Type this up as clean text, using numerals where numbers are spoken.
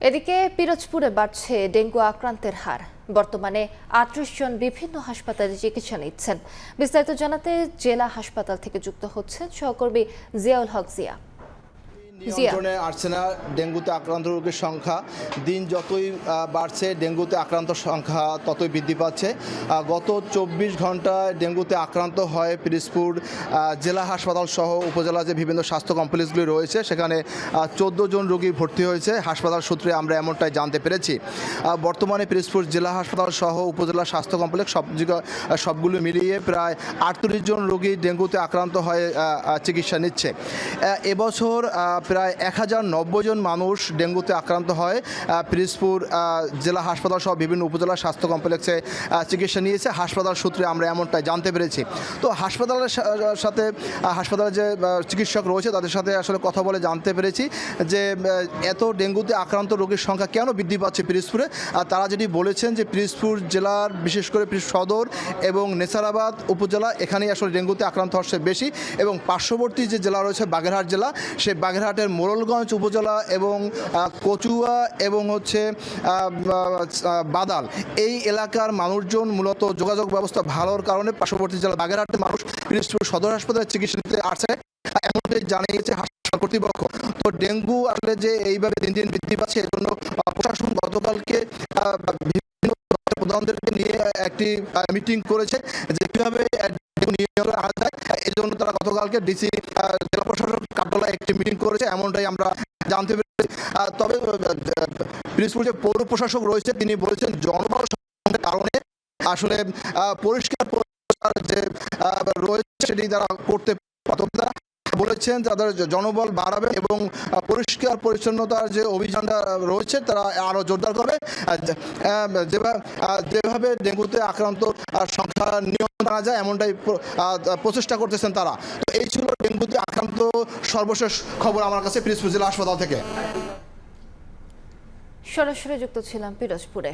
এদিকে পিরোজপুরে বাড়ছে ডেঙ্গু আক্রান্তের হার। বর্তমানে ৩৮ জন বিভিন্ন হাসপাতালে চিকিৎসা নিচ্ছেন। বিস্তারিত জানাতে জেলা হাসপাতাল থেকে যুক্ত হচ্ছেন সহকর্মী জিয়াউল হক জিয়া। নিয়ন্ত্রণে আসছে না ডেঙ্গুতে আক্রান্ত রোগীর সংখ্যা। দিন যতই বাড়ছে ডেঙ্গুতে আক্রান্ত সংখ্যা ততই বৃদ্ধি পাচ্ছে। গত ২৪ ঘন্টায় ডেঙ্গুতে আক্রান্ত হয় পিরোজপুর জেলা হাসপাতাল সহ উপজেলা যে বিভিন্ন স্বাস্থ্য কমপ্লেক্সগুলি রয়েছে সেখানে ১৪ জন রোগী ভর্তি হয়েছে। হাসপাতাল সূত্রে আমরা এমনটাই জানতে পেরেছি। বর্তমানে পিরোজপুর জেলা হাসপাতাল সহ উপজেলা স্বাস্থ্য কমপ্লেক্স সবগুলো মিলিয়ে প্রায় ৩৮ জন রোগী ডেঙ্গুতে আক্রান্ত হয়ে চিকিৎসা নিচ্ছে। এবছর প্রায় ১০৯০ জন মানুষ ডেঙ্গুতে আক্রান্ত হয় পিরোজপুর জেলা হাসপাতাল সহ বিভিন্ন উপজেলা স্বাস্থ্য কমপ্লেক্সে চিকিৎসা নিয়েছে। হাসপাতাল সূত্রে আমরা এমনটাই জানতে পেরেছি। তো হাসপাতালের সাথে হাসপাতালের যে চিকিৎসক রয়েছে তাদের সাথে আসলে কথা বলে জানতে পেরেছি যে এত ডেঙ্গুতে আক্রান্ত রোগীর সংখ্যা কেন বৃদ্ধি পাচ্ছে পিরোজপুরে। তারা যেটি বলেছেন যে পিরোজপুর জেলার বিশেষ করে সদর এবং নেসারাবাদ উপজেলা এখানেই আসলে ডেঙ্গুতে আক্রান্ত হচ্ছে বেশি, এবং পার্শ্ববর্তী যে জেলা রয়েছে বাগেরহাট জেলা, সেই বাগেরহাটের মোড়লগঞ্জ উপজেলা এবং কচুয়া এবং বাদাল এই এলাকার মানুষজন মূলত যোগাযোগ ব্যবস্থা ভালোর কারণে পার্শ্ববর্তী জেলা বাগেরহাটের মানুষ পিরোজপুর সদর হাসপাতালে চিকিৎসা নিতে আসছে, এমনটাই জানিয়েছে হাসপাতাল কর্তৃপক্ষ। তো ডেঙ্গু আসলে যে এইভাবে দিন দিন বৃদ্ধি পাচ্ছে এজন্য প্রশাসন গতকালকে বিভিন্ন প্রধানদেরকে নিয়ে একটি মিটিং করেছে যে কীভাবে নিয়ন্ত্রণে আনা যায়। এই জন্য তারা গতকালকে ডিসি জেলা প্রশাসক কার্যালয়ে একটি মিটিং করেছে, এমনটাই আমরা জানতে পেরেছি। তবে পিরোজপুর যে পৌর প্রশাসক রয়েছে তিনি বলেছেন জনবল সংকটের কারণে আসলে পরিষ্কার যে রয়েছে সেটি তারা করতে বলেছেন তাদের জনবল বাড়াবে এবং পরিষ্কার পরিচ্ছন্নতার যে অভিযানটা রয়েছে তারা আরও জোরদার করবে। যেভাবে ডেঙ্গুতে আক্রান্ত সংখ্যা নিয়ন্ত্রণ করা যায় এমনটাই প্রচেষ্টা করতেছেন তারা। তো এই ছিল ডেঙ্গুতে আক্রান্ত সর্বশেষ খবর আমার কাছে পিরোজপুর জেলা হাসপাতাল থেকে। সরাসরি যুক্ত ছিলাম পিরোজপুরে।